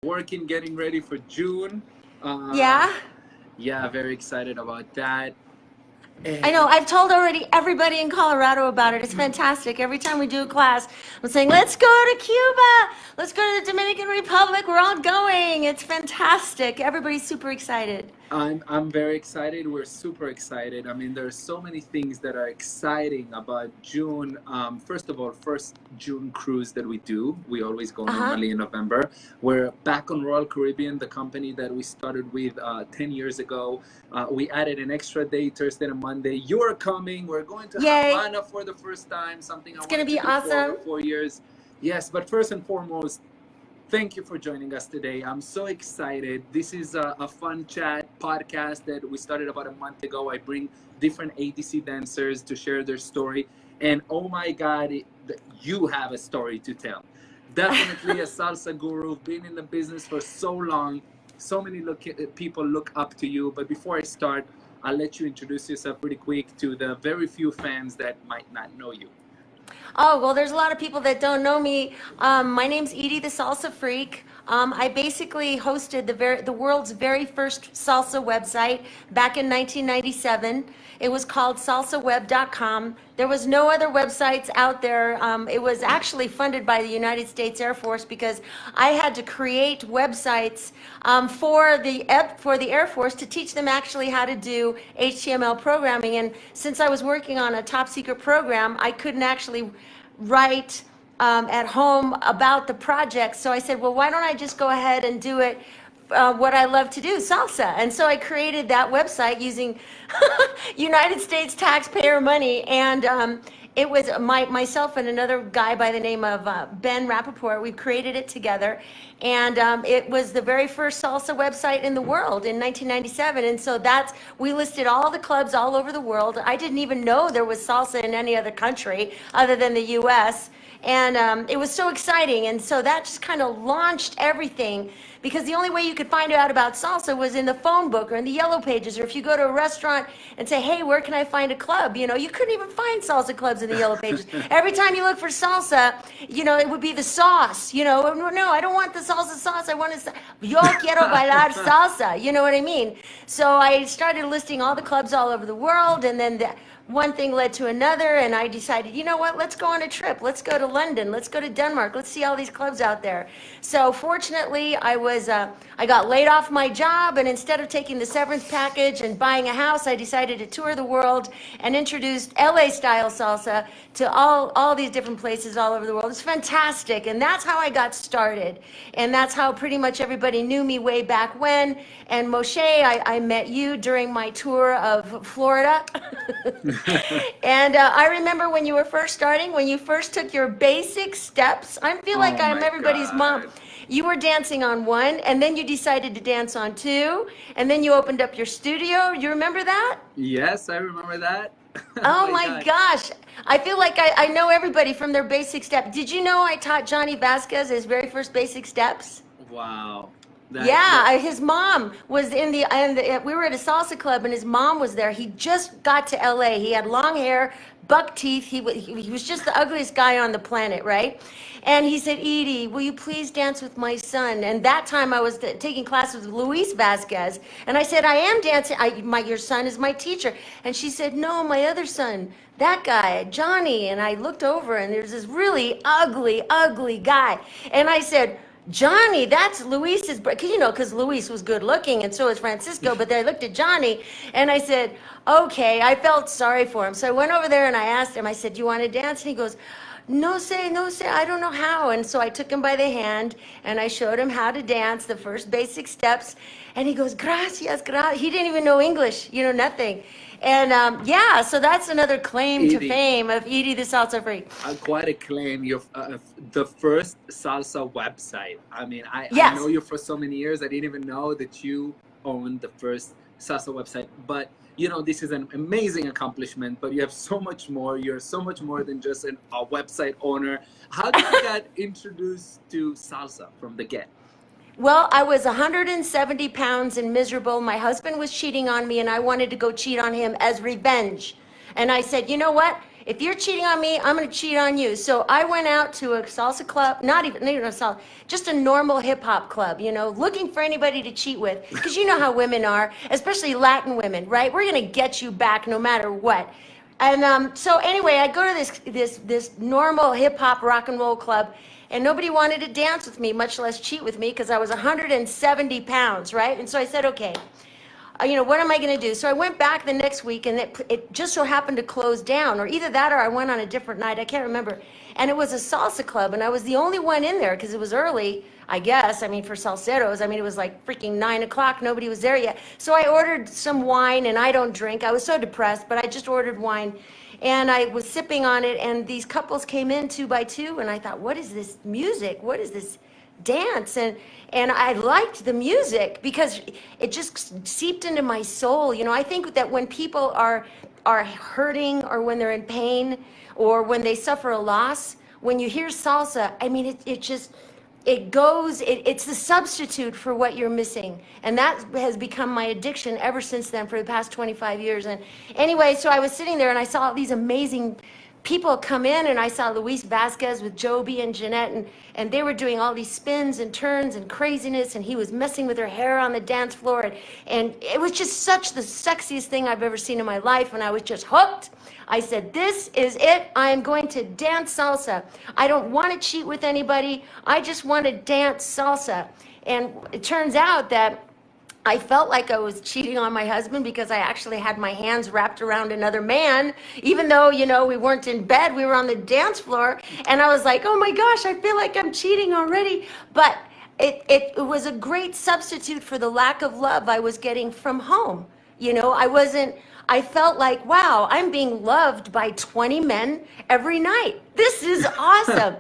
working, getting ready for June. Yeah. Yeah, very excited about that. I know. And I've told already everybody in Colorado about it. It's fantastic. Every time we do a class, I'm saying, let's go to Cuba. Let's go to the Dominican Republic. We're all going. It's fantastic. Everybody's super excited. I'm very excited. We're super excited. I mean, there's so many things that are exciting about June. First of all, first June cruise that we do. We always go Uh-huh. normally in November. We're back on Royal Caribbean, the company that we started with 10 years ago. We added an extra day, Thursday and Monday. You're coming. We're going to Yay. Havana for the first time, something I It's going to wanted to be do for over awesome. 4 years. Yes, but first and foremost, thank you for joining us today. I'm so excited. This is a fun chat podcast that we started about a month ago. I bring different ADC dancers to share their story. And oh my God, you have a story to tell. Definitely a salsa guru, been in the business for so long. So many people look up to you. But before I start, I'll let you introduce yourself pretty quick to the very few fans that might not know you. Oh, well, there's a lot of people that don't know me. My name's Edie, the Salsa Freak. I basically hosted the world's very first salsa website back in 1997. It was called salsaweb.com. There was no other websites out there. It was actually funded by the United States Air Force because I had to create websites for the Air Force to teach them actually how to do HTML programming. And since I was working on a top secret program, I couldn't actually write at home about the project. So I said, well, why don't I just go ahead and do it what I love to do, salsa. And so I created that website using United States taxpayer money. And it was myself and another guy by the name of Ben Rappaport. We created it together. And it was the very first salsa website in the world in 1997. And so we listed all the clubs all over the world. I didn't even know there was salsa in any other country other than the US. And it was so exciting. And so that just kind of launched everything, because the only way you could find out about salsa was in the phone book or in the yellow pages, or if you go to a restaurant and say, hey, where can I find a club? You couldn't even find salsa clubs in the yellow pages. Every time you look for salsa, it would be the sauce. No, I don't want the salsa sauce. I want yo quiero bailar salsa. You know what I mean? So I started listing all the clubs all over the world, and then one thing led to another, and I decided, you know what, let's go on a trip. Let's go to London. Let's go to Denmark. Let's see all these clubs out there. So fortunately, I got laid off my job, and instead of taking the severance package and buying a house, I decided to tour the world and introduced LA-style salsa to all these different places all over the world. It's fantastic, and that's how I got started. And that's how pretty much everybody knew me way back when. And Moshe, I met you during my tour of Florida. And I remember when you were first starting, when you first took your basic steps. I feel like Oh I'm my everybody's mom. God. You were dancing on one, and then you decided to dance on two, and then you opened up your studio. You remember that? Yes, I remember that. Oh Oh my my God. gosh. I feel like I know everybody from their basic step. Did you know I taught Johnny Vasquez his very first basic steps? Wow. Yeah, That his mom was we were at a salsa club and his mom was there. He just got to LA. He had long hair, buck teeth. He was just the ugliest guy on the planet, right? And he said, Edie, will you please dance with my son? And that time I was taking classes with Luis Vasquez. And I said, I am dancing. Your son is my teacher. And she said, no, my other son, that guy, Johnny. And I looked over and there's this really ugly, ugly guy. And I said, Johnny, that's Luis's, because Luis was good looking and so was Francisco, but I looked at Johnny and I said, okay, I felt sorry for him. So I went over there and I asked him, I said, do you want to dance? And he goes, no say, I don't know how. And so I took him by the hand and I showed him how to dance, the first basic steps. And he goes, gracias, gracias. He didn't even know English, nothing. And yeah, so that's another claim to Edie, fame of Edie the Salsa Freak. quite a claim. You're the first salsa website. I mean, I know Yes. you for so many years. I didn't even know that you owned the first salsa website. But this is an amazing accomplishment. But you have so much more. You're so much more than just a website owner. How did you get introduced to salsa from the get? Well, I was 170 pounds and miserable. My husband was cheating on me, and I wanted to go cheat on him as revenge. And I said, you know what? if you're cheating on me, I'm going to cheat on you. So I went out to a salsa club, not even a salsa, just a normal hip hop club, you know, looking for anybody to cheat with. Because you know how women are, especially Latin women, right? We're going to get you back no matter what. And so anyway, I go to this normal hip hop rock and roll club, and nobody wanted to dance with me, much less cheat with me, because I was 170 pounds, right? And so I said, okay, you know, what am I going to do? So I went back the next week, and it just so happened to close down, or either that or I went on a different night. I can't remember. And it was a salsa club, and I was the only one in there because it was early, I guess. I mean, for salseros, I mean, it was like freaking 9 o'clock. Nobody was there yet. So I ordered some wine, and I don't drink. I was so depressed, but I just ordered wine. And I was sipping on it, and these couples came in 2 by 2, and I thought, what is this music? What is this dance? And I liked the music because it just seeped into my soul. You know, I think that when people are hurting, or when they're in pain, or when they suffer a loss, when you hear salsa, I mean, it's the substitute for what you're missing. And that has become my addiction ever since then, for the past 25 years. And anyway, so I was sitting there and I saw these amazing people come in, and I saw Luis Vasquez with Joby and Jeanette, and they were doing all these spins and turns and craziness, and he was messing with her hair on the dance floor, and it was just such the sexiest thing I've ever seen in my life, and I was just hooked. I said, this is it. I am going to dance salsa. I don't want to cheat with anybody. I just want to dance salsa. And it turns out that I felt like I was cheating on my husband because I actually had my hands wrapped around another man, even though, you know, we weren't in bed, we were on the dance floor. And I was like, oh my gosh, I feel like I'm cheating already. But it was a great substitute for the lack of love I was getting from home. You know, I felt like, wow, I'm being loved by 20 men every night. This is awesome.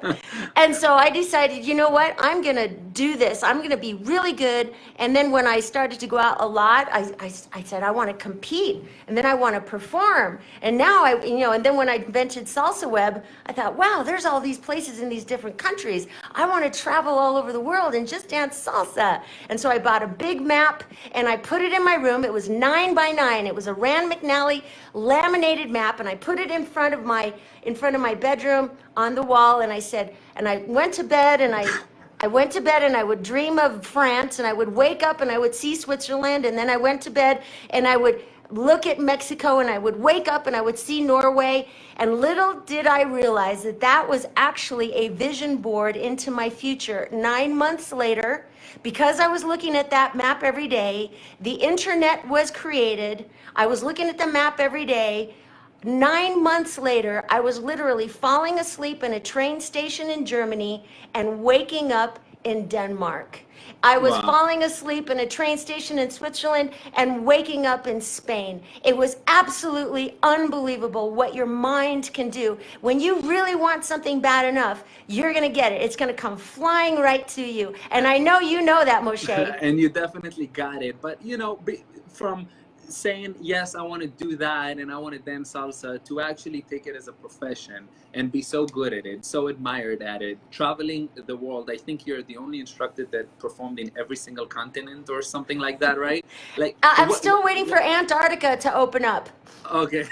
And so I decided, you know what, I'm going to do this. I'm going to be really good. And then when I started to go out a lot, I said, I want to compete. And then I want to perform. And now and then when I invented Salsa Web, I thought, wow, there's all these places in these different countries. I want to travel all over the world and just dance salsa. And so I bought a big map and I put it in my room. It was 9 by 9. It was a Rand McNally laminated map, and I put it in front of my bedroom on the wall, and I said, and I went to bed, and I went to bed and I would dream of France, and I would wake up and I would see Switzerland, and then I went to bed and I would look at Mexico, and I would wake up and I would see Norway. And little did I realize that that was actually a vision board into my future. 9 months later, because I was looking at that map every day, the internet was created. I was looking at the map every day. 9 months later, I was literally falling asleep in a train station in Germany and waking up in Denmark. I was falling asleep in a train station in Switzerland and waking up in Spain. It was absolutely unbelievable what your mind can do. When you really want something bad enough, you're going to get it. It's going to come flying right to you. And I know you know that, Moshe. And you definitely got it. But, you know, from saying, yes, I want to do that and I want to dance salsa, to actually take it as a profession and be so good at it, so admired at it, traveling the world. I think you're the only instructor that performed in every single continent or something like that, right? Like I'm still waiting for Antarctica to open up. Okay.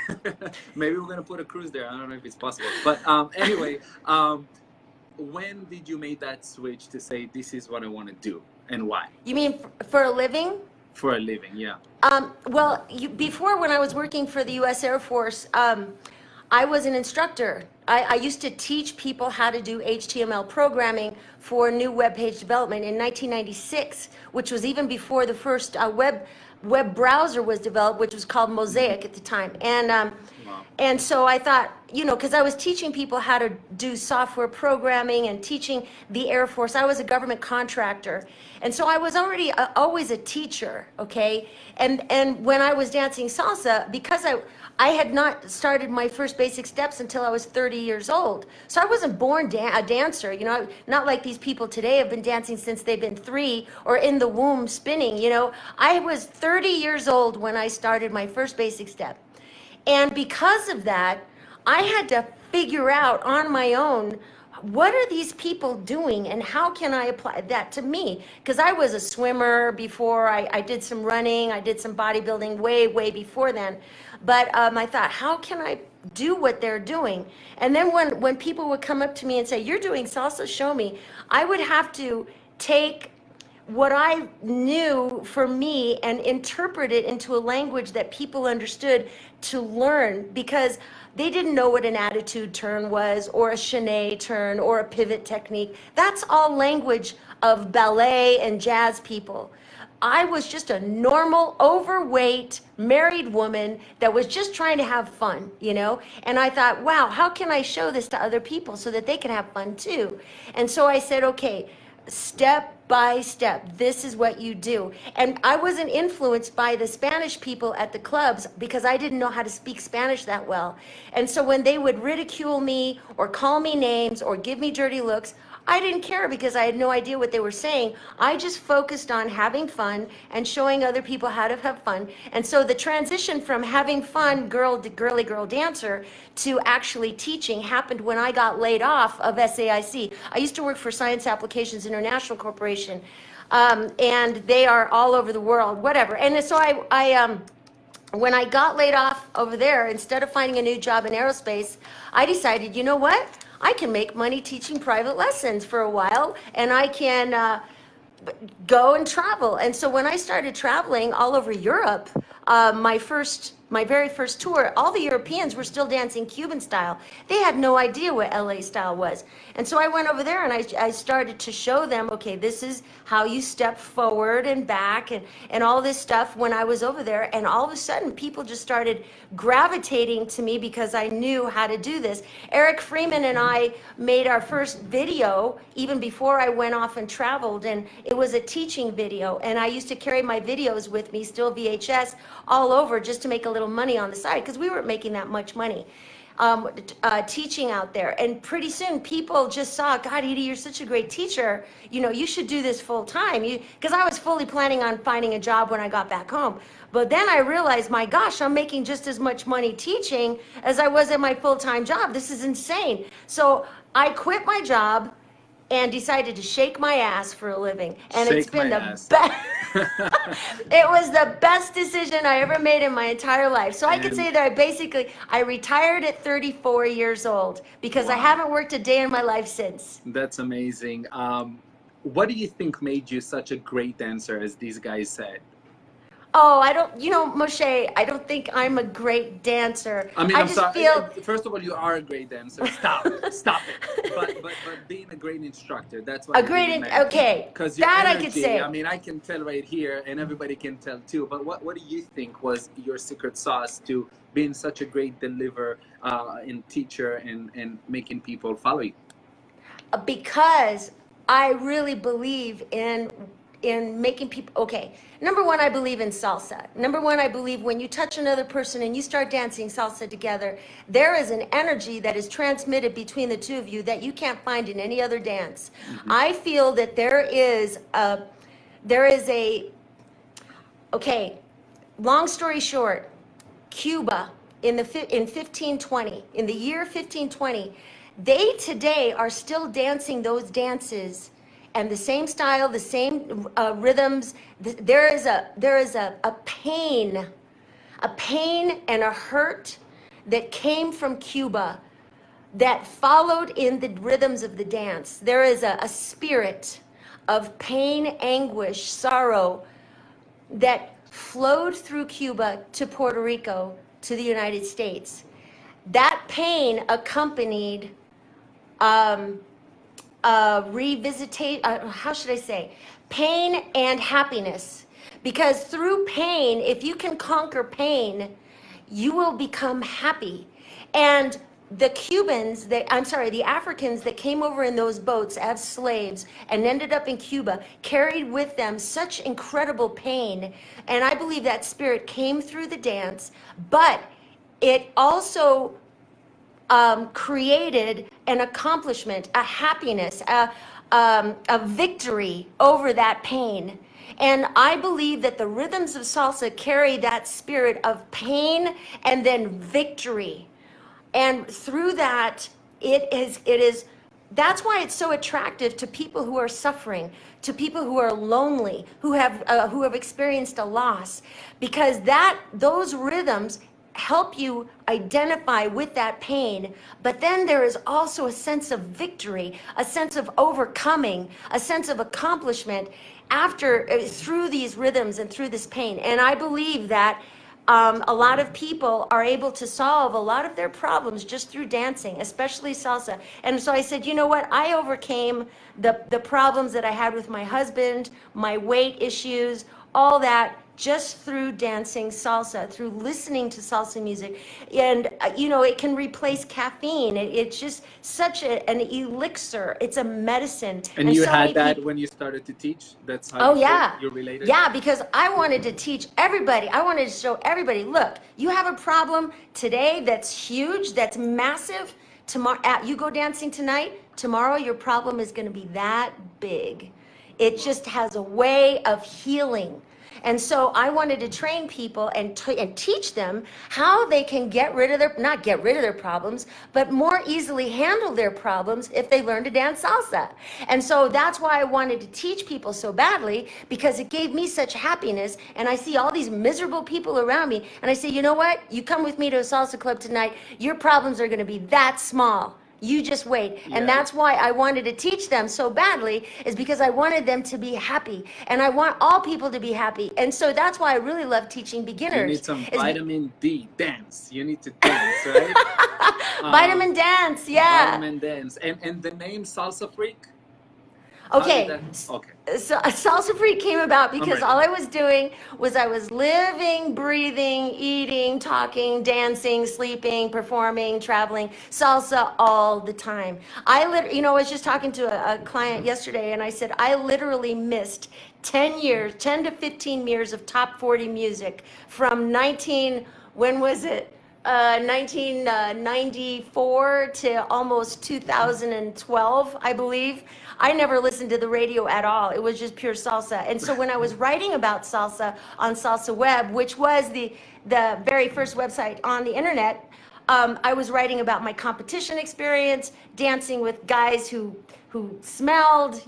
Maybe we're going to put a cruise there. I don't know if it's possible. But anyway, when did you make that switch to say, this is what I want to do, and why? You mean for a living? For a living, yeah. Well, before, when I was working for the U.S. Air Force, I was an instructor. I used to teach people how to do HTML programming for new web page development in 1996, which was even before the first web browser was developed, which was called Mosaic at the time. And so I thought, you know, because I was teaching people how to do software programming and teaching the Air Force. I was a government contractor. And so I was already always a teacher, okay? And when I was dancing salsa, because I had not started my first basic steps until I was 30 years old. So I wasn't born a dancer, you know, not like these people today have been dancing since they've been 3 or in the womb spinning, you know. I was 30 years old when I started my first basic step. And because of that, I had to figure out on my own what are these people doing and how can I apply that to me? Because I was a swimmer before, I did some running, I did some bodybuilding way before then. But I thought, how can I do what they're doing? And then when people would come up to me and say, you're doing salsa, show me, I would have to take what I knew for me and interpret it into a language that people understood to learn, because they didn't know what an attitude turn was or a chaîné turn or a pivot technique. That's all language of ballet and jazz people. I was just a normal, overweight, married woman that was just trying to have fun, you know? And I thought, wow, how can I show this to other people so that they can have fun too? And so I said, okay, step by step, this is what you do. And I wasn't influenced by the Spanish people at the clubs because I didn't know how to speak Spanish that well. And so when they would ridicule me or call me names or give me dirty looks, I didn't care because I had no idea what they were saying. I just focused on having fun and showing other people how to have fun. And so the transition from having fun, girly girl dancer, to actually teaching happened when I got laid off of SAIC. I used to work for Science Applications International Corporation, and they are all over the world, whatever. And so when I got laid off over there, instead of finding a new job in aerospace, I decided, you know what? I can make money teaching private lessons for a while, and I can go and travel. And so when I started traveling all over Europe, my very first tour, all the Europeans were still dancing Cuban style. They had no idea what LA style was. And so I went over there and I started to show them, okay, this is how you step forward and back and all this stuff when I was over there. And all of a sudden people just started gravitating to me because I knew how to do this. Eric Freeman and I made our first video even before I went off and traveled, and it was a teaching video. And I used to carry my videos with me, still VHS, all over just to make a little money on the side because we weren't making that much money teaching out there. And pretty soon people just saw, God, Edie, you're such a great teacher. You know, you should do this full time. Because I was fully planning on finding a job when I got back home. But then I realized, my gosh, I'm making just as much money teaching as I was at my full-time job. This is insane. So I quit my job and decided to shake my ass for a living. And it's been the best. It was the best decision I ever made in my entire life. So I could say that I retired at 34 years old because I haven't worked a day in my life since. That's amazing. What do you think made you such a great dancer, as these guys said? Oh, Moshe, I don't think I'm a great dancer. I mean, I I'm just sorry. feel First of all, you are a great dancer. Stop it. But being a great instructor, that's what okay. Because that energy, I could say. I mean, I can tell right here, and everybody can tell too. But what do you think was your secret sauce to being such a great deliverer and teacher and making people follow you? Because I really believe in making people, okay, number one, I believe in salsa. Number one, I believe when you touch another person and you start dancing salsa together, there is an energy that is transmitted between the two of you that you can't find in any other dance. Mm-hmm. I feel that there is a, okay, long story short, Cuba in 1520, in the year 1520, they today are still dancing those dances and the same style, the same rhythms. There is a pain and a hurt that came from Cuba that followed in the rhythms of the dance. There is a spirit of pain, anguish, sorrow that flowed through Cuba to Puerto Rico, to the United States. That pain accompanied pain and happiness. Because through pain, if you can conquer pain, you will become happy. And the the Africans that came over in those boats as slaves and ended up in Cuba carried with them such incredible pain. And I believe that spirit came through the dance, but it also created an accomplishment, a happiness, a victory over that pain. And I believe that the rhythms of salsa carry that spirit of pain and then victory. And through that, it is that's why it's so attractive to people who are suffering, to people who are lonely, who have experienced a loss, because those rhythms help you identify with that pain. But then there is also a sense of victory, a sense of overcoming, a sense of accomplishment through these rhythms and through this pain. And I believe that a lot of people are able to solve a lot of their problems just through dancing, especially salsa. And so I said, you know what? I overcame the problems that I had with my husband, my weight issues, all that, just through dancing salsa, through listening to salsa music. And, it can replace caffeine. It's just such an elixir. It's a medicine. And you so had that people, when you started to teach? That's how oh yeah, you're related? yeah, because I wanted to teach everybody. I wanted to show everybody, look, you have a problem today that's huge, that's massive. Tomorrow, you go dancing tonight, tomorrow your problem is going to be that big. It just has a way of healing. And so I wanted to train people and teach them how they can not get rid of their problems, but more easily handle their problems if they learn to dance salsa. And so that's why I wanted to teach people so badly, because it gave me such happiness. And I see all these miserable people around me, and I say, you know what? You come with me to a salsa club tonight, your problems are going to be that small. You just wait. Yeah. And that's why I wanted to teach them so badly, is because I wanted them to be happy. And I want all people to be happy. And so that's why I really love teaching beginners. You need some vitamin D, dance. You need to dance, right? Vitamin dance, yeah. Vitamin dance. And the name Salsa Freak? Okay. Okay. So Salsa Freak came about because all I was doing was I was living, breathing, eating, talking, dancing, sleeping, performing, traveling, salsa all the time. I was just talking to a client yesterday, and I said, I literally missed 10 to 15 years of top 40 music from 1994 to almost 2012, I believe. I never listened to the radio at all. It was just pure salsa. And so when I was writing about salsa on Salsa Web, which was the very first website on the internet, I was writing about my competition experience, dancing with guys who smelled,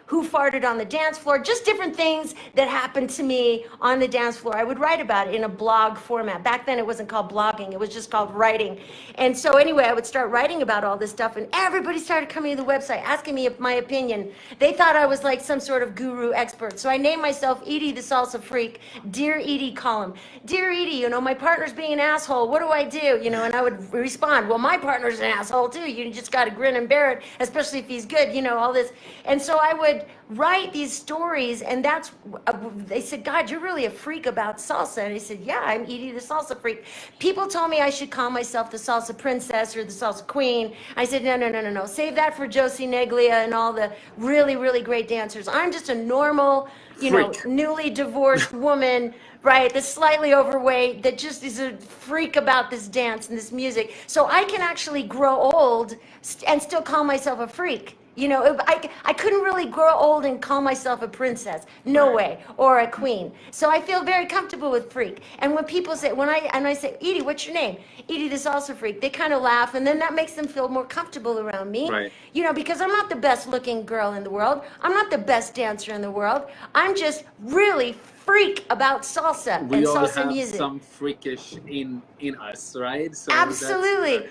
who farted on the dance floor, just different things that happened to me on the dance floor. I would write about it in a blog format. Back then it wasn't called blogging, it was just called writing. And so anyway, I would start writing about all this stuff, and everybody started coming to the website asking me my opinion. They thought I was like some sort of guru expert. So I named myself Edie the Salsa Freak, Dear Edie column. Dear Edie, my partner's being an asshole, what do I do? And I would respond, well, my partner's an asshole too. You just gotta grin and bear it, especially if he's good. All this. And so I would write these stories, and they said, God, you're really a freak about salsa. And I said, yeah, I'm Edie the Salsa Freak. People told me I should call myself the Salsa Princess or the Salsa Queen. I said, no. Save that for Josie Neglia and all the really, really great dancers. I'm just a normal, newly divorced woman, right, that's slightly overweight, that just is a freak about this dance and this music. So I can actually grow old and still call myself a freak. I couldn't really grow old and call myself a princess. No way. Or a queen. So I feel very comfortable with freak. And when people say, I say, Edie, what's your name? Edie the Salsa Freak. They kind of laugh, and then that makes them feel more comfortable around me. Right. Because I'm not the best looking girl in the world. I'm not the best dancer in the world. I'm just really freak about salsa and salsa music. We all have some freakish in us, right? So absolutely.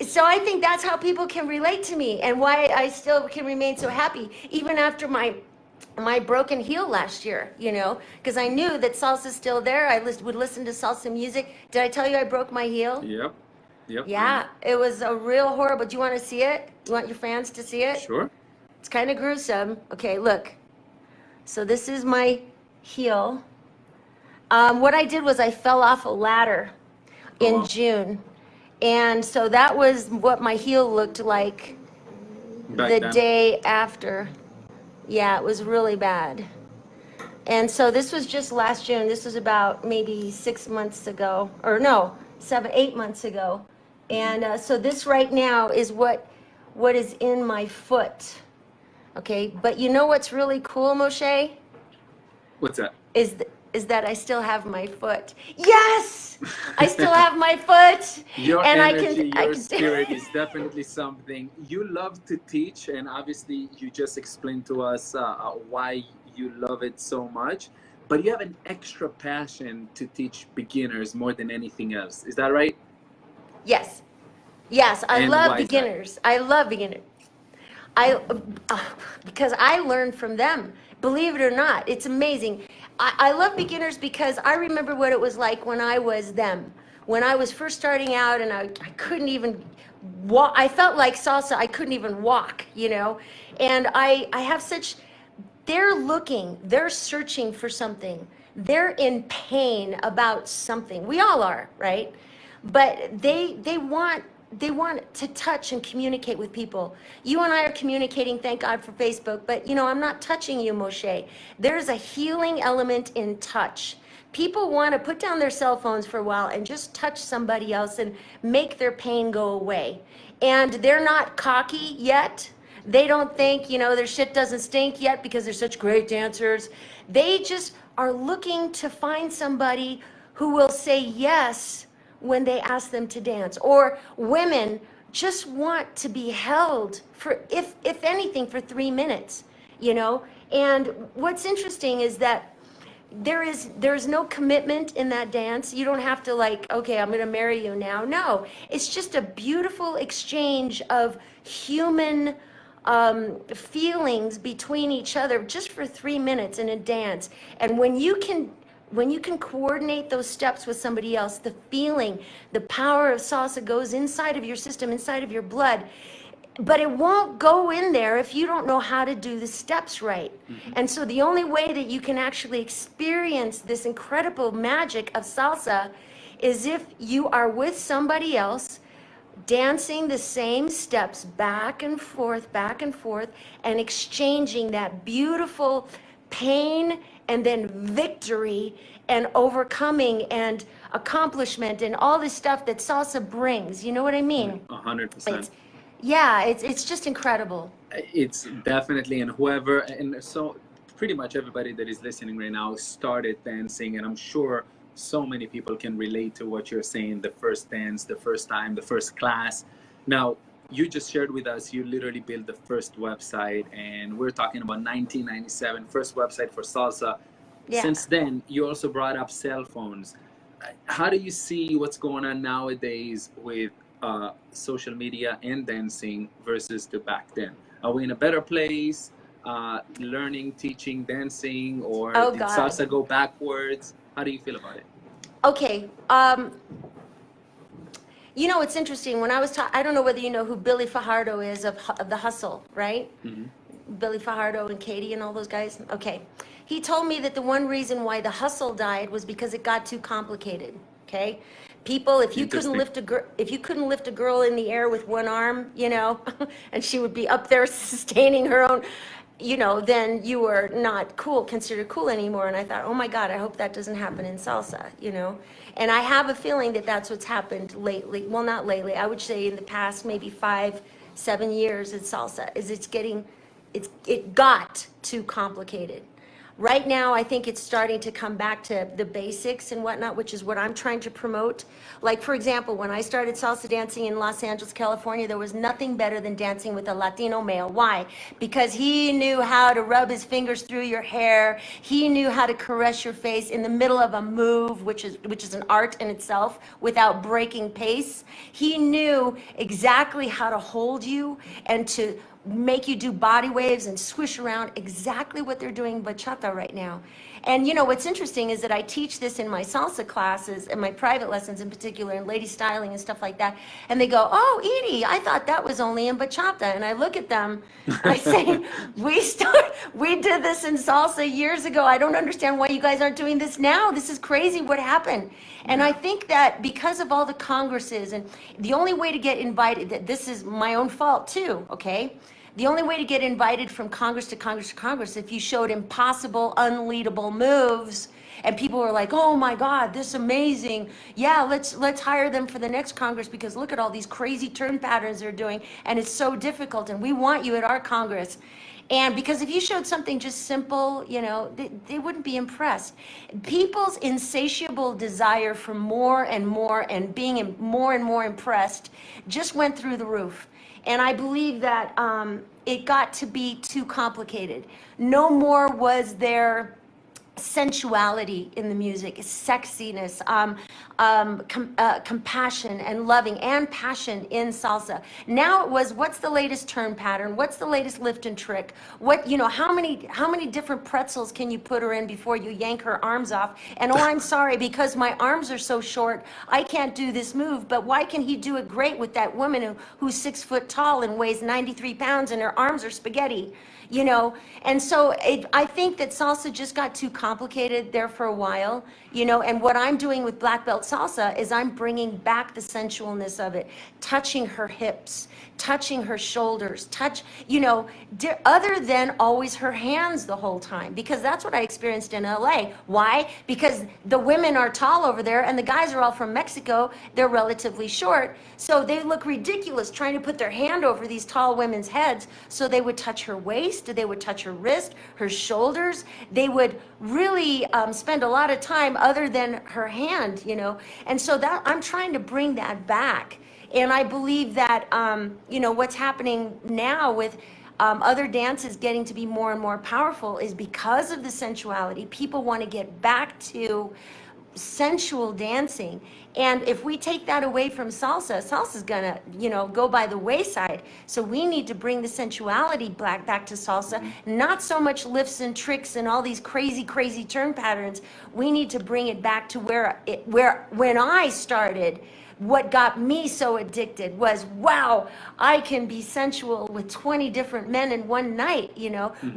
So I think that's how people can relate to me, and why I still can remain so happy even after my broken heel last year, because I knew that salsa's still there. I would listen to salsa music. Did I tell you I broke my heel? Yep. Yeah, it was a real horrible. Do you want to see it? You want your fans to see it? Sure. It's kind of gruesome. Okay, look. So this is my heel. What I did was I fell off a ladder in June. And so that was what my heel looked like the day after. Yeah, it was really bad. And so this was just last June. This was about maybe 6 months ago, or no, 8 months ago. And so this right now is what is in my foot. Okay, but you know what's really cool, Moshe? What's that? is that I still have my foot. Yes, I still have my foot. Your And energy, I your can spirit is definitely something. You love to teach, and obviously, you just explained to us why you love it so much. But you have an extra passion to teach beginners more than anything else. Is that right? Yes, yes, I And love why is that? beginners. I love beginners. I because I learned from them. Believe it or not, it's amazing. I love beginners because I remember what it was like when I was them. When I was first starting out and I couldn't even walk. I felt like salsa. I couldn't even walk, you know. And I have such. They're looking. They're searching for something. They're in pain about something. We all are, right? But they want to touch and communicate with people. You and I are communicating, thank God for Facebook, but you know, I'm not touching you, Moshe. There's a healing element in touch. People want to put down their cell phones for a while and just touch somebody else and make their pain go away. And they're not cocky yet. They don't think, you know, their shit doesn't stink yet because they're such great dancers. They just are looking to find somebody who will say yes when they ask them to dance. Or women just want to be held for, if anything, for 3 minutes, you know? And what's interesting is that there's no commitment in that dance. You don't have to like, okay, I'm gonna marry you now. No, it's just a beautiful exchange of human feelings between each other just for 3 minutes in a dance. And when you can coordinate those steps with somebody else, the feeling, the power of salsa goes inside of your system, inside of your blood. But it won't go in there if you don't know how to do the steps right. And so the only way that you can actually experience this incredible magic of salsa is if you are with somebody else dancing the same steps back and forth, and exchanging that beautiful pain and then victory and overcoming and accomplishment and all this stuff that salsa brings. You know what I mean? 100%. It's just incredible. It's definitely, and whoever, and so pretty much everybody that is listening right now started dancing, and I'm sure so many people can relate to what you're saying, the first dance, the first time, the first class. Now, you just shared with us, you literally built the first website, and we're talking about 1997, first website for salsa. Yeah. Since then, you also brought up cell phones. How do you see what's going on nowadays with social media and dancing versus the back then? Are we in a better place, learning, teaching, dancing, or Oh, did God. salsa go backwards? How do you feel about it? Okay. You know, it's interesting. When I was I don't know whether you know who Billy Fajardo is of The Hustle, right? Billy Fajardo and Katie and all those guys. Okay. He told me that the one reason why The Hustle died was because it got too complicated. Okay. People, if you couldn't lift a girl in the air with one arm, you know, and she would be up there sustaining her own, you know, then you were not cool, considered cool anymore. And I thought, oh my God, I hope that doesn't happen in salsa, you know. And I have a feeling that that's what's happened lately. Well, not lately. I would say in the past maybe 5-7 years in salsa, is it got too complicated. Right now, I think it's starting to come back to the basics and whatnot, which is what I'm trying to promote. Like, for example, when I started salsa dancing in Los Angeles, California, there was nothing better than dancing with a Latino male. Why? Because he knew how to rub his fingers through your hair. He knew how to caress your face in the middle of a move, which is an art in itself, without breaking pace. He knew exactly how to hold you and to make you do body waves and swish around, exactly what they're doing bachata right now. And you know, what's interesting is that I teach this in my salsa classes and my private lessons in particular, and lady styling and stuff like that. And they go, oh, Edie, I thought that was only in bachata. And I look at them, I say, we did this in salsa years ago. I don't understand why you guys aren't doing this now. This is crazy. What happened? And I think that because of all the congresses, and the only way to get invited, this is my own fault too, okay? The only way to get invited from Congress to Congress to Congress, if you showed impossible, unleadable moves, and people were like, oh my God, this is amazing. Yeah, let's hire them for the next Congress because look at all these crazy turn patterns they're doing, and it's so difficult, and we want you at our Congress. And because if you showed something just simple, they wouldn't be impressed. People's insatiable desire for more and more and being more and more impressed just went through the roof. And I believe that it got to be too complicated. No more was there sensuality in the music, sexiness, compassion and loving and passion in salsa. Now it was, what's the latest turn pattern? What's the latest lift and trick? How many different pretzels can you put her in before you yank her arms off? And oh, I'm sorry, because my arms are so short, I can't do this move. But why can he do it great with that woman who's 6 foot tall and weighs 93 pounds and her arms are spaghetti? And so I think that salsa just got too complicated there for a while, and what I'm doing with Black Belt Salsa is I'm bringing back the sensualness of it, touching her hips, touching her shoulders, other than always her hands the whole time, because that's what I experienced in LA. Why? Because the women are tall over there and the guys are all from Mexico. They're relatively short. So they look ridiculous trying to put their hand over these tall women's heads. So they would touch her waist, they would touch her wrist, her shoulders. They would really spend a lot of time other than her hand, And so that I'm trying to bring that back. And I believe that, what's happening now with other dances getting to be more and more powerful is because of the sensuality. People want to get back to sensual dancing. And if we take that away from salsa's gonna, go by the wayside. So we need to bring the sensuality back to salsa, not so much lifts and tricks and all these crazy, crazy turn patterns. We need to bring it back to where when I started, what got me so addicted was, wow, I can be sensual with 20 different men in one night,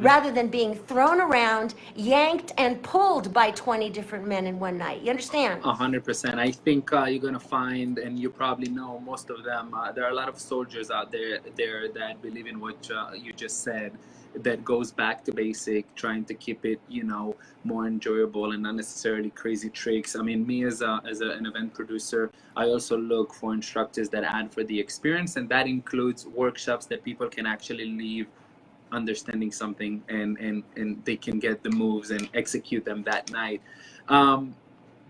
rather than being thrown around, yanked and pulled by 20 different men in one night. You understand? 100%. I think you're going to find, and you probably know most of them, there are a lot of soldiers out there that believe in what you just said, that goes back to basic, trying to keep it, more enjoyable and not necessarily crazy tricks. I mean, me as an event producer, I also look for instructors that add for the experience, and that includes workshops that people can actually leave understanding something and they can get the moves and execute them that night.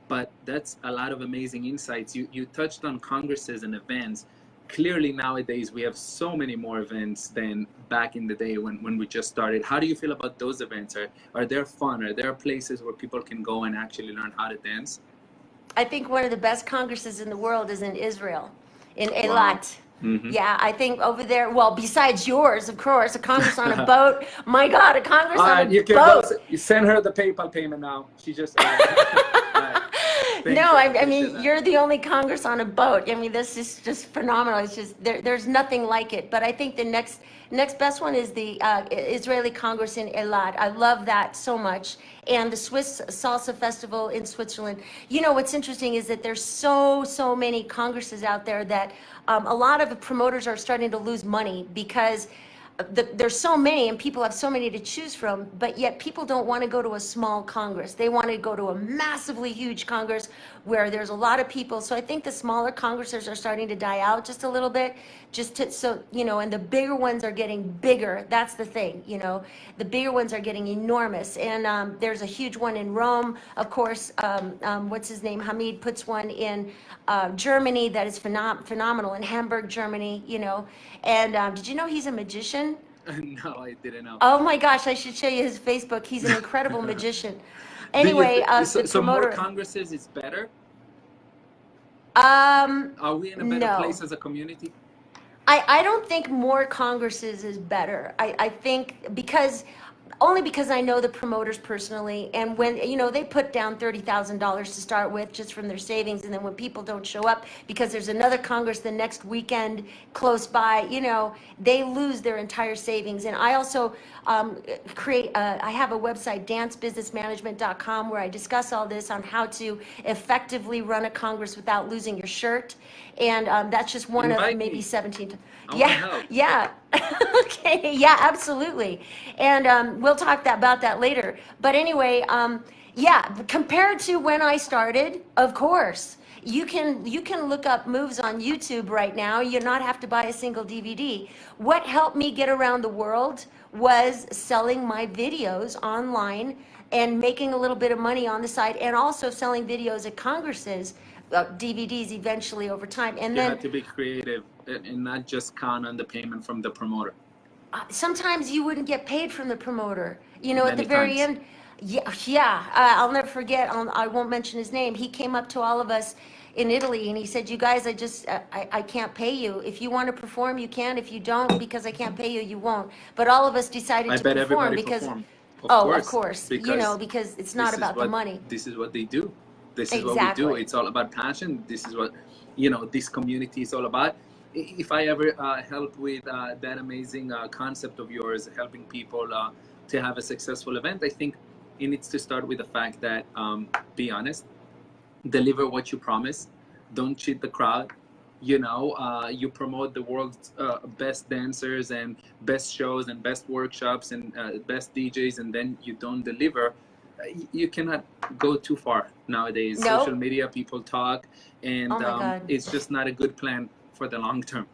But that's a lot of amazing insights. You touched on congresses and events. Clearly nowadays we have so many more events than back in the day when we just started. How do you feel about those events? Are they fun? Are there places where people can go and actually learn how to dance? I think one of the best congresses in the world is in Israel, in Eilat. Wow. Mm-hmm. Yeah, I think over there, well, besides yours, of course, a congress on a boat. My God, a congress on a boat. You send her the PayPal payment now. She just... No, I mean, you're the only congress on a boat. I mean, this is just phenomenal. It's just, there's nothing like it. But I think the next best one is the Israeli Congress in Eilat. I love that so much. And the Swiss Salsa Festival in Switzerland. What's interesting is that there's so many congresses out there that a lot of the promoters are starting to lose money because there's so many and people have so many to choose from, but yet people don't want to go to a small congress. They want to go to a massively huge congress where there's a lot of people. So I think the smaller congresses are starting to die out just a little bit, and the bigger ones are getting bigger. That's the thing, the bigger ones are getting enormous. And there's a huge one in Rome, of course. What's his name? Hamid puts one in Germany that is phenomenal, in Hamburg, Germany, And did you know he's a magician? No, I didn't know. Oh my gosh, I should show you his Facebook. He's an incredible magician. Anyway, so more congresses is better? Are we in a better place as a community? I don't think more congresses is better. I think only because I know the promoters personally, and when they put down $30,000 to start with just from their savings, and then when people don't show up because there's another congress the next weekend close by, they lose their entire savings. And I also I have a website, dancebusinessmanagement.com, where I discuss all this on how to effectively run a congress without losing your shirt. And that's just one of maybe 17. Yeah. Okay. Yeah, absolutely. And we'll talk about that later. But anyway, compared to when I started, of course, you can look up moves on YouTube right now. You not have to buy a single DVD. What helped me get around the world was selling my videos online and making a little bit of money on the side, and also selling videos at congresses, DVDs eventually over time. And You then had to be creative and not just count on the payment from the promoter. sometimes you wouldn't get paid from the promoter. You know, at the Many very times. end, yeah. I'll never forget. I won't mention his name. He came up to all of us in Italy and he said, "You guys, I can't pay you. If you want to perform, you can. If you don't, because I can't pay you, you won't." But all of us decided I to bet perform everybody because, performed. of course, you know, because it's not about the money. This is what they do. This is what we do. Exactly. It's all about passion. This is what, you know, this community is all about. If I ever help with that amazing concept of yours, helping people to have a successful event, I think it needs to start with the fact that be honest, deliver what you promise, don't cheat the crowd. You know, you promote the world's best dancers and best shows and best workshops and best DJs, and then you don't deliver. You cannot go too far nowadays. Nope. Social media, people talk, and Oh my God. it's just not a good plan for the long term.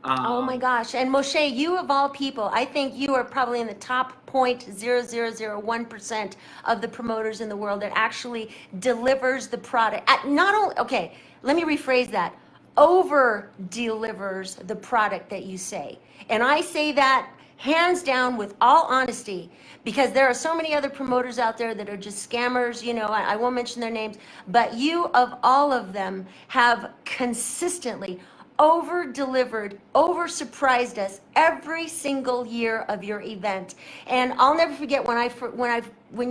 Oh my gosh. And Moshe, you of all people, I think you are probably in the top 0.0001% of the promoters in the world that actually delivers the product. Not only, okay, let me rephrase that. Over delivers the product that you say. And I say that hands down with all honesty, because there are so many other promoters out there that are just scammers. You know, I won't mention their names, but you of all of them have consistently over delivered, over surprised us every single year of your event. And I'll never forget when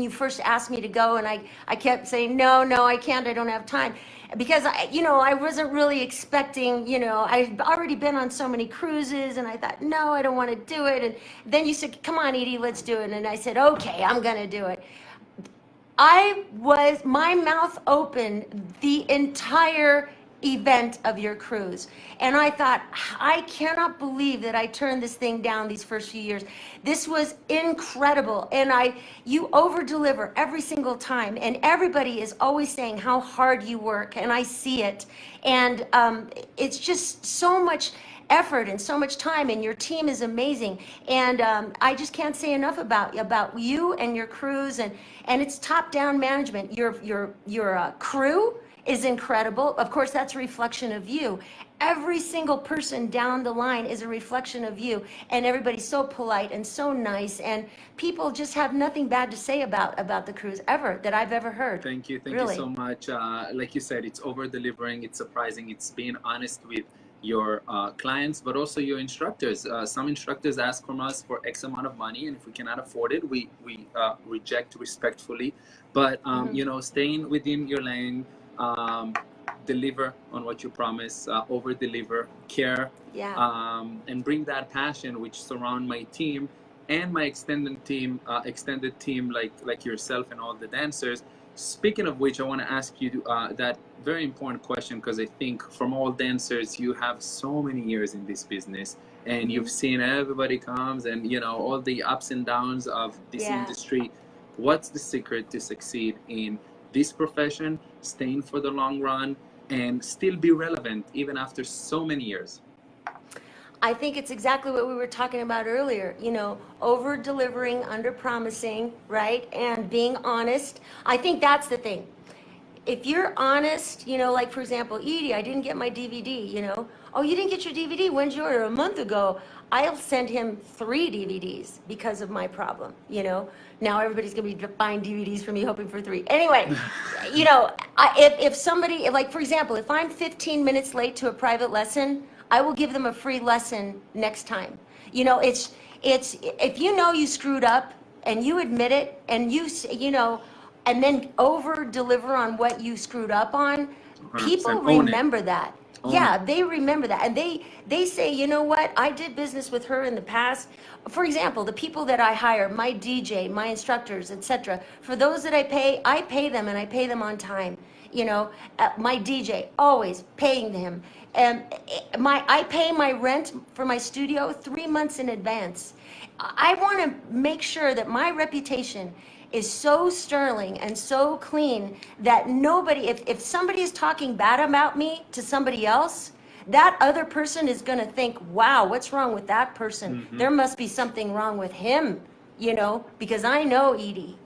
you first asked me to go, and I kept saying, no, I can't, I don't have time. Because I wasn't really expecting, I'd already been on so many cruises, and I thought, no, I don't want to do it. And then you said, come on, Edie, let's do it. And I said, okay, I'm going to do it. My mouth open the entire event of your cruise. And I thought, I cannot believe that I turned this thing down these first few years. This was incredible. And you over deliver every single time. And everybody is always saying how hard you work. And I see it. And it's just so much effort and so much time, and your team is amazing. And I just can't say enough about you and your cruise, and it's top-down management. Your crew is incredible. Of course, that's a reflection of you. Every single person down the line is a reflection of you, and everybody's so polite and so nice, and people just have nothing bad to say about the cruise ever that I've ever heard. Thank you Really. so much. Like you said, it's over delivering, it's surprising, it's being honest with your clients, but also your instructors. Some instructors ask from us for X amount of money, and if we cannot afford it, we reject respectfully. But staying within your lane, deliver on what you promise, over deliver, care, and bring that passion which surround my team and my extended team like yourself and all the dancers. Speaking of which, I want to ask you that very important question, because I think from all dancers, you have so many years in this business, and you've seen everybody comes and all the ups and downs of this industry. What's the secret to succeed in this profession, staying for the long run, and still be relevant even after so many years? I think it's exactly what we were talking about earlier, over delivering, under promising, right? And being honest. I think that's the thing. If you're honest, like for example, Edie, I didn't get my DVD, Oh, you didn't get your DVD? When'd you order? A month ago. I'll send him 3 DVDs because of my problem, Now everybody's going to be buying DVDs from me hoping for 3. Anyway, if somebody, like for example, if I'm 15 minutes late to a private lesson, I will give them a free lesson next time. It's if you screwed up and you admit it, and and then over deliver on what you screwed up on, people remember that. Yeah, they remember that, and they say, you know what, I did business with her in the past. For example, the people that I hire, my DJ, my instructors, etc. For those that I pay them, and I pay them on time. My DJ, always paying him. And I pay my rent for my studio 3 months in advance. I want to make sure that my reputation is so sterling and so clean that nobody, if somebody is talking bad about me to somebody else, that other person is going to think, wow, what's wrong with that person? There must be something wrong with him, because I know Edie,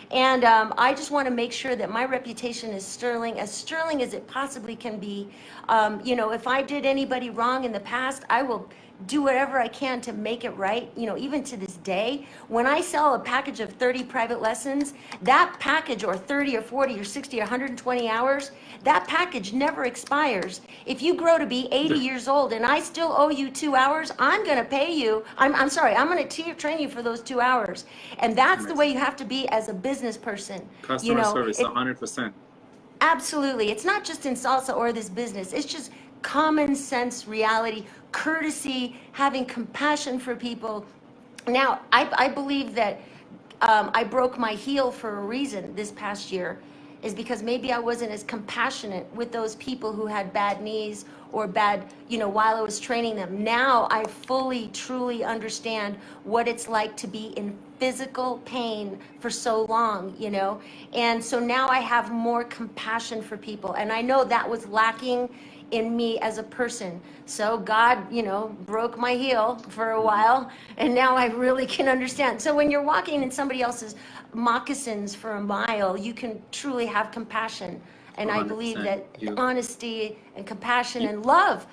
And I just want to make sure that my reputation is sterling as it possibly can be. If I did anybody wrong in the past, I will do whatever I can to make it right, even to this day. When I sell a package of 30 private lessons, that package, or 30 or 40 or 60 or 120 hours, that package never expires. If you grow to be 80 years old and I still owe you 2 hours, I'm going to pay you. I'm sorry, I'm going to train you for those 2 hours. And that's the way you have to be as a business person. Customer service, 100%. Absolutely. It's not just in salsa or this business. It's just common sense reality, courtesy, having compassion for people. Now, I believe that I broke my heel for a reason this past year, is because maybe I wasn't as compassionate with those people who had bad knees or bad, while I was training them. Now I fully, truly understand what it's like to be in physical pain for so long, And so now I have more compassion for people. And I know that was lacking in me as a person. So God, broke my heel for a while, and now I really can understand. So when you're walking in somebody else's moccasins for a mile, you can truly have compassion. And I believe that honesty and compassion and love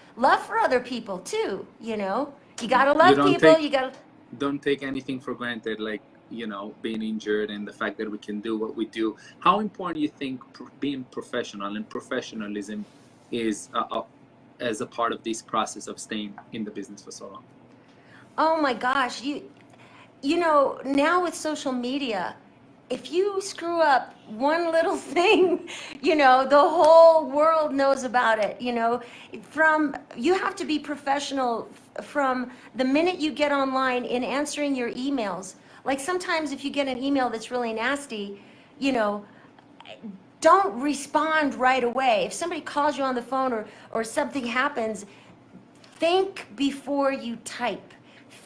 for other people too, You gotta love people, don't take anything for granted, like, being injured and the fact that we can do what we do. How important you think being professional and professionalism is as a part of this process of staying in the business for so long? Oh my gosh, now with social media, if you screw up one little thing, the whole world knows about it. You have to be professional from the minute you get online in answering your emails. Like sometimes if you get an email that's really nasty, don't respond right away. If somebody calls you on the phone or something happens, think before you type.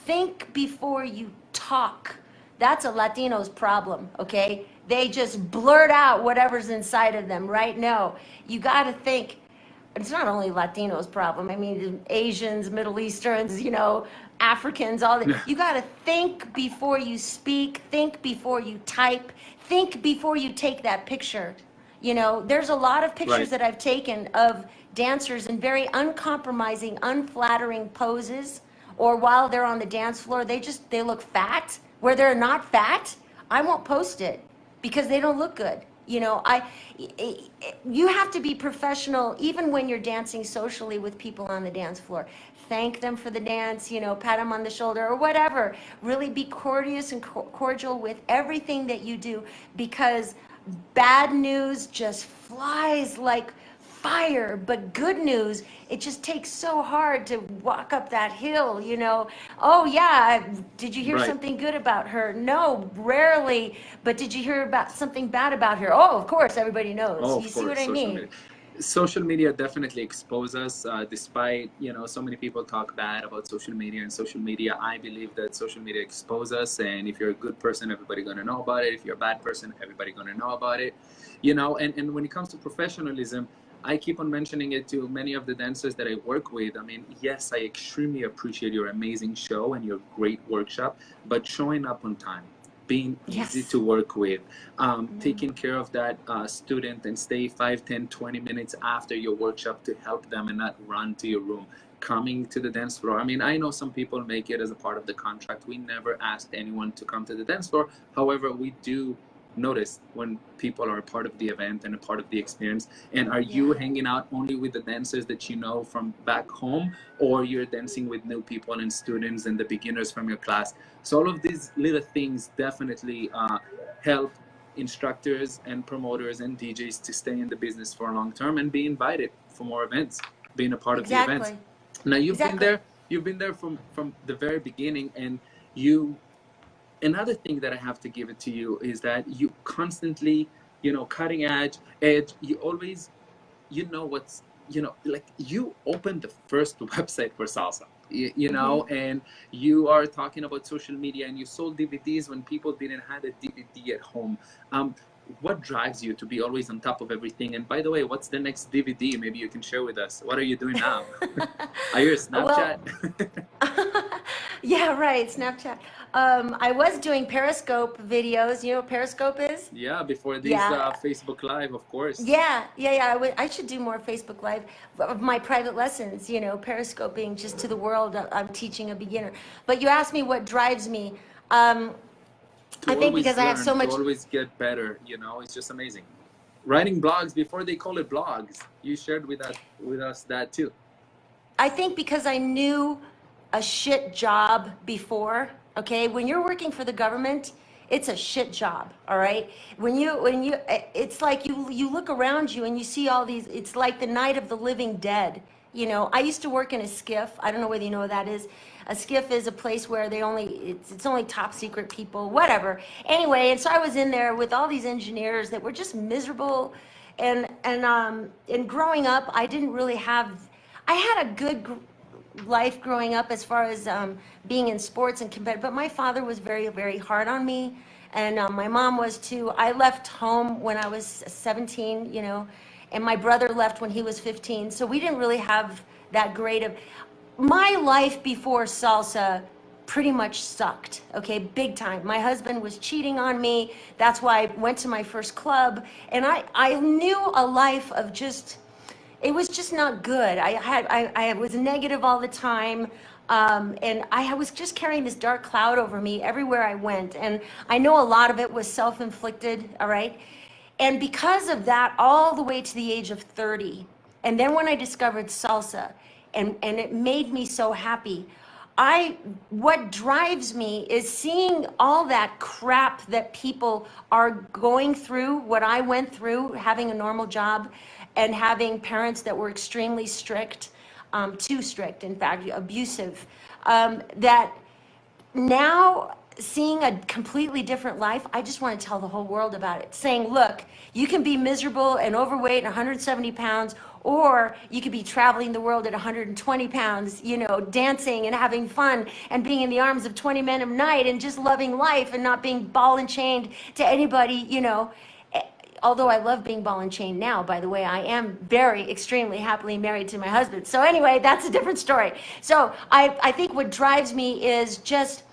Think before you talk. That's a Latino's problem, okay? They just blurt out whatever's inside of them, right? No, you got to think. It's not only Latinos' problem. I mean, Asians, Middle Easterns, Africans, all that. You got to think before you speak. Think before you type. Think before you take that picture. There's a lot of pictures that I've taken of dancers in very uncompromising, unflattering poses, or while they're on the dance floor, they look fat. Where they're not fat, I won't post it because they don't look good. You have to be professional even when you're dancing socially with people on the dance floor. Thank them for the dance, pat them on the shoulder or whatever. Really be courteous and cordial with everything that you do, because bad news just flies like fire, but good news, it just takes so hard to walk up that hill, Oh yeah, did you hear something good about her? No, rarely. But did you hear about something bad about her? Oh, of course, everybody knows. You see what I mean? Social media definitely expose us, despite, so many people talk bad about social media and social media. I believe that social media exposes us, and if you're a good person, everybody gonna know about it. If you're a bad person, everybody gonna know about it, and when it comes to professionalism, I keep on mentioning it to many of the dancers that I work with. I mean, yes, I extremely appreciate your amazing show and your great workshop, but showing up on time, being easy to work with, taking care of that student and stay 5, 10, 20 minutes after your workshop to help them and not run to your room, coming to the dance floor. I mean, I know some people make it as a part of the contract. We never asked anyone to come to the dance floor. However, we do notice when people are a part of the event and a part of the experience. And are you hanging out only with the dancers that you know from back home, or you're dancing with new people and students and the beginners from your class? So all of these little things definitely help instructors and promoters and DJs to stay in the business for a long term and be invited for more events, being a part of the events. Now you've been there from the very beginning, and another thing that I have to give it to you is that you constantly, cutting edge, you always, what's, like you opened the first website for salsa. you know, and you are talking about social media, and you sold DVDs when people didn't have a DVD at home. What drives you to be always on top of everything? And by the way, what's the next DVD? Maybe you can share with us. What are you doing now? Are you a Snapchat? Yeah, right, Snapchat. I was doing Periscope videos. You know what Periscope is? Yeah, before these Facebook Live, of course. Yeah. I should do more Facebook Live of my private lessons, you know, Periscoping just to the world. I'm teaching a beginner. But you asked me what drives me. I think because I have so much. To always get better, you know, it's just amazing. Writing blogs before they call it blogs. You shared with us that too. I think because I knew a shit job before. Okay, when you're working for the government, it's a shit job. All right, when you, it's like you look around you and you see all these. It's like the night of the living dead. You know, I used to work in a skiff. I don't know whether you know what that is. A skiff is a place where it's only top secret people, whatever. Anyway, and so I was in there with all these engineers that were just miserable, and growing up, I didn't really have. I had a good life growing up as far as being in sports and competitive, but my father was very, very hard on me, and my mom was too. I left home when I was 17, you know, and my brother left when he was 15, so we didn't really have that great of. My life before salsa pretty much sucked, okay, big time. My husband was cheating on me. That's why I went to my first club, and I knew a life of just. It was just not good. I was negative all the time, and I was just carrying this dark cloud over me everywhere I went. And I know a lot of it was self-inflicted, all right? And because of that, all the way to the age of 30, and then when I discovered salsa, and it made me so happy, what drives me is seeing all that crap that people are going through, what I went through, having a normal job, and having parents that were extremely strict, too strict, in fact, abusive, that now seeing a completely different life, I just want to tell the whole world about it, saying, look, you can be miserable and overweight and 170 pounds, or you could be traveling the world at 120 pounds, you know, dancing and having fun and being in the arms of 20 men a night and just loving life and not being ball and chained to anybody, you know. Although I love being ball and chain now, by the way, I am very extremely happily married to my husband. So anyway, that's a different story. So I think what drives me is just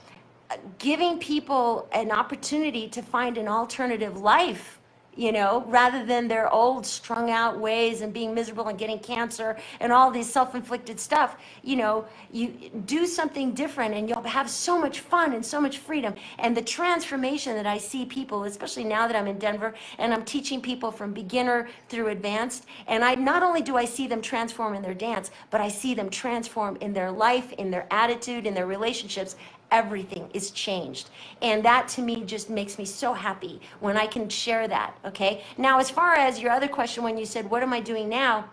giving people an opportunity to find an alternative life, you know, rather than their old strung out ways and being miserable and getting cancer and all this self-inflicted stuff. You know, you do something different and you'll have so much fun and so much freedom. And the transformation that I see people, especially now that I'm in Denver and I'm teaching people from beginner through advanced, and not only do I see them transform in their dance, but I see them transform in their life, in their attitude, in their relationships. Everything is changed. And that to me just makes me so happy when I can share that, okay? Now, as far as your other question, when you said, what am I doing now?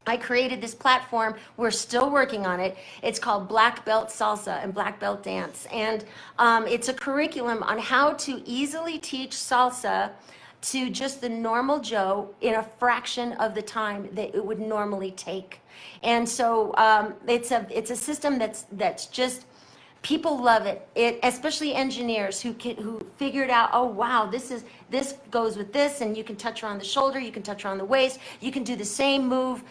I created this platform. We're still working on it. It's called Black Belt Salsa and Black Belt Dance. And it's a curriculum on how to easily teach salsa to just the normal Joe in a fraction of the time that it would normally take. And so it's a system that's just, people love it, especially engineers who figured out, oh wow, this goes with this, and you can touch her on the shoulder, you can touch her on the waist, you can do the same move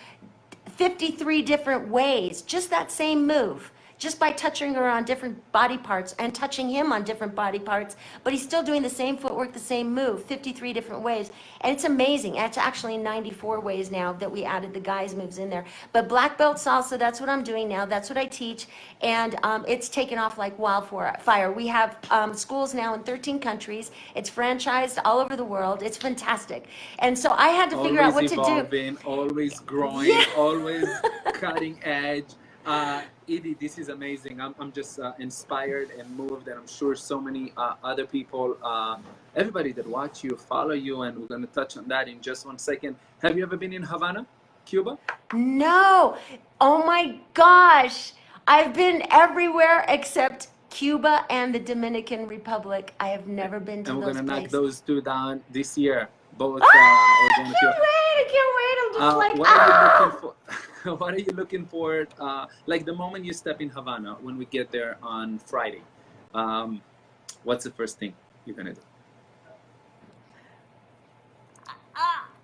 53 different ways, just that same move, just by touching her on different body parts and touching him on different body parts, but he's still doing the same footwork, the same move, 53 different ways. And it's amazing. It's actually 94 ways now that we added the guys' moves in there. But Black Belt Salsa, that's what I'm doing now. That's what I teach. And it's taken off like wildfire. We have schools now in 13 countries. It's franchised all over the world. It's fantastic. And so I had to figure out what to do. Always evolving, always growing, always cutting edge. Edie, this is amazing. I'm just inspired and moved, and I'm sure so many other people, everybody that watch you, follow you, and we're going to touch on that in just 1 second. Have you ever been in Havana, Cuba? No. Oh my gosh. I've been everywhere except Cuba and the Dominican Republic. I have never been to those places. And we're going to knock those two down this year. Both. I can't wait. I'm just what are you looking for? what are you looking for? Like the moment you step in Havana, when we get there on Friday, what's the first thing you're gonna do?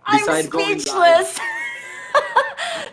I'm Besides going live, speechless.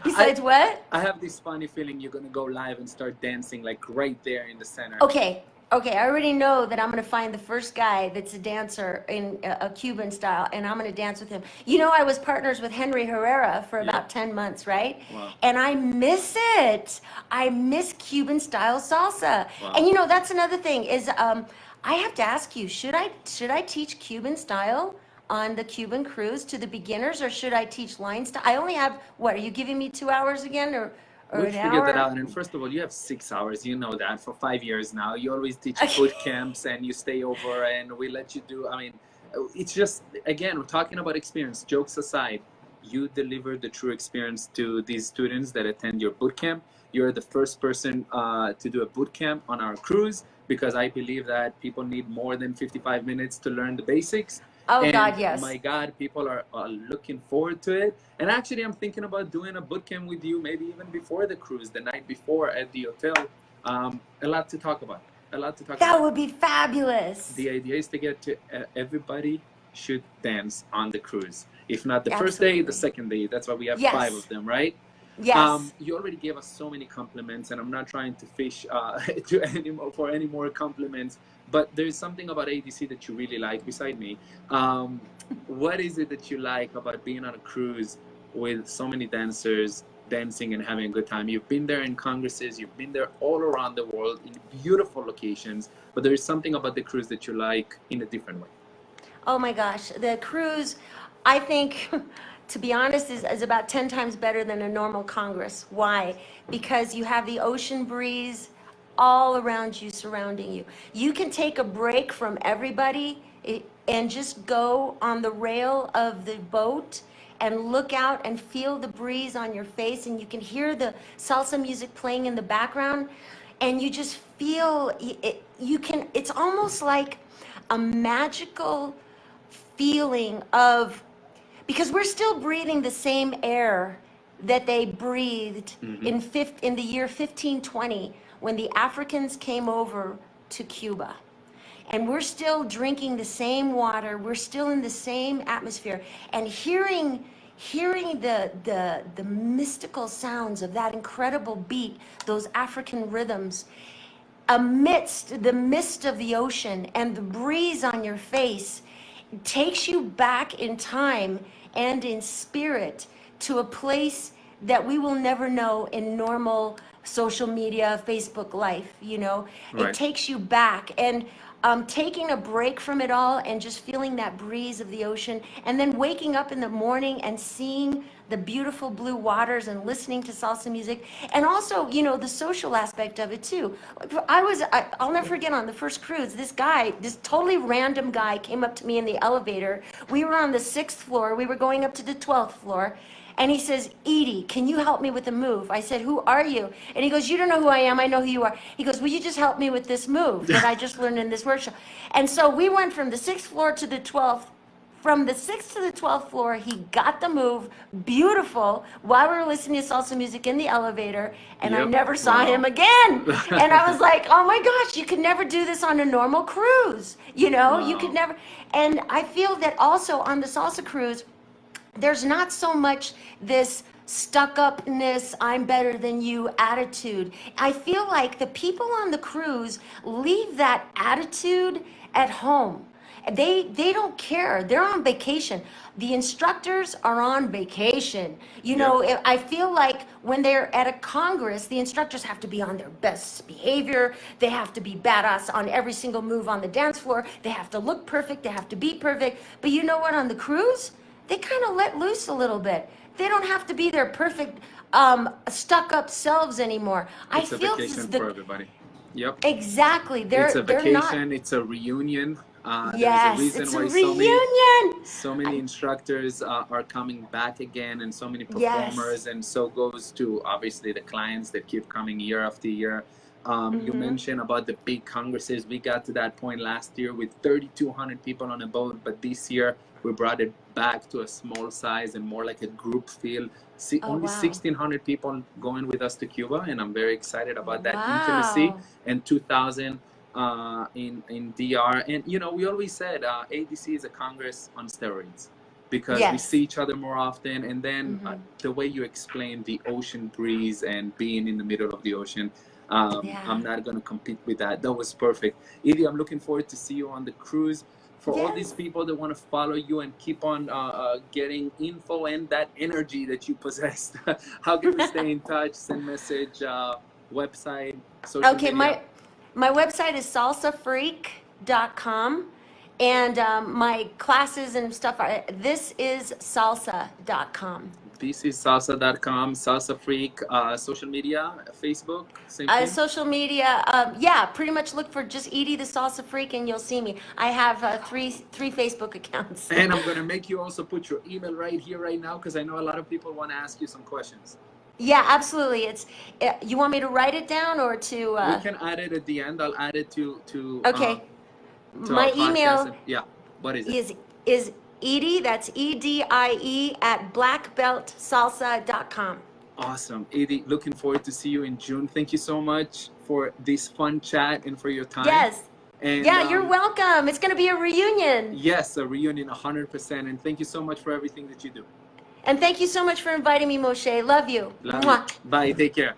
Besides what? I have this funny feeling you're gonna go live and start dancing like right there in the center. Okay, I already know that I'm gonna find the first guy that's a dancer in a Cuban style, and I'm gonna dance with him. You know, I was partners with Henry Herrera for about 10 months, right? Wow. And I miss it. I miss Cuban style salsa. Wow. And you know, that's another thing is, I have to ask you, should I teach Cuban style on the Cuban cruise to the beginners, or should I teach line style? I only have, what, are you giving me 2 hours again, or We'll an figure hour? that out. And first of all, you have 6 hours. You know that for 5 years now. You always teach boot camps and you stay over and we let you do. I mean, it's just, again, we're talking about experience. Jokes aside, you deliver the true experience to these students that attend your boot camp. You're the first person to do a boot camp on our cruise, because I believe that people need more than 55 minutes to learn the basics. Oh, And God, yes. my God, people are looking forward to it. And actually, I'm thinking about doing a boot camp with you, maybe even before the cruise, the night before at the hotel. A lot to talk about. That would be fabulous. The idea is to get to everybody should dance on the cruise. If not the first day, the second day. That's why we have 5 of them, right? Yes. You already gave us so many compliments, and I'm not trying to fish for any more compliments. But there's something about ADC that you really like, beside me. What is it that you like about being on a cruise with so many dancers dancing and having a good time? You've been there in congresses, you've been there all around the world in beautiful locations, but there is something about the cruise that you like in a different way. Oh my gosh, the cruise, I think, to be honest, is about 10 times better than a normal Congress. Why? Because you have the ocean breeze all around you, surrounding you. You can take a break from everybody and just go on the rail of the boat and look out and feel the breeze on your face, and you can hear the salsa music playing in the background, and you just feel it. It's almost like a magical feeling of, because we're still breathing the same air that they breathed in the year 1520, when the Africans came over to Cuba. And we're still drinking the same water, we're still in the same atmosphere, and hearing the mystical sounds of that incredible beat, those African rhythms, amidst the mist of the ocean and the breeze on your face, takes you back in time and in spirit to a place that we will never know in normal social media, Facebook life, you know. Right. It takes you back, and taking a break from it all and just feeling that breeze of the ocean, and then waking up in the morning and seeing the beautiful blue waters and listening to salsa music, and also, you know, the social aspect of it too. I'll never forget, on the first cruise, this totally random guy came up to me in the elevator. We were on the 6th floor, we were going up to the 12th floor. And he says, "Edie, can you help me with a move?" I said, "Who are you?" And he goes, "You don't know who I am, I know who you are." He goes, "Will you just help me with this move that I just learned in this workshop?" And so we went from the 6th floor to the 12th. From the 6th to the 12th floor, he got the move, beautiful, while we were listening to salsa music in the elevator, and I never saw him again. And I was like, oh my gosh, you could never do this on a normal cruise. You know, you could never. And I feel that also on the salsa cruise, there's not so much this stuck-upness, I'm better than you attitude. I feel like the people on the cruise leave that attitude at home. They don't care. They're on vacation. The instructors are on vacation. You know, I feel like when they're at a Congress, the instructors have to be on their best behavior. They have to be badass on every single move on the dance floor. They have to look perfect. They have to be perfect. But you know what? On the cruise, they kind of let loose a little bit. They don't have to be their perfect, stuck-up selves anymore. It's a vacation for everybody. Yep. Exactly. It's a vacation. It's a reunion. Yes, there's a it's reason a why reunion. so many instructors are coming back again, and so many performers, and so goes to obviously the clients that keep coming year after year. You mentioned about the big congresses. We got to that point last year with 3,200 people on a boat, but this year we brought it back to a small size and more like a group feel. Only 1,600 people going with us to Cuba, and I'm very excited about that intimacy. And 2,000 in DR. And you know, we always said ADC is a Congress on steroids, because we see each other more often. And then the way you explain the ocean breeze and being in the middle of the ocean, I'm not going to compete with that. That was perfect. Edie, I'm looking forward to see you on the cruise. For all these people that want to follow you and keep on getting info and that energy that you possess, how can we stay in touch? Send message, website, social media? My website is salsafreak.com. And my classes and stuff are, this is salsa.com. This is salsa.com, Salsa Freak, social media, Facebook, same thing? Social media, pretty much look for just Edie the Salsa Freak and you'll see me. I have three Facebook accounts. And I'm going to make you also put your email right here, right now, because I know a lot of people want to ask you some questions. Yeah, absolutely. You want me to write it down or to... We can add it at the end. I'll add it to okay. My email what is it? Is Edie, that's EDIE at blackbeltsalsa.com. Awesome. Edie, looking forward to see you in June. Thank you so much for this fun chat and for your time. Yes. And, you're welcome. It's going to be a reunion. Yes, a reunion, 100%. And thank you so much for everything that you do. And thank you so much for inviting me, Moshe. Love you. Love you. Bye. Take care.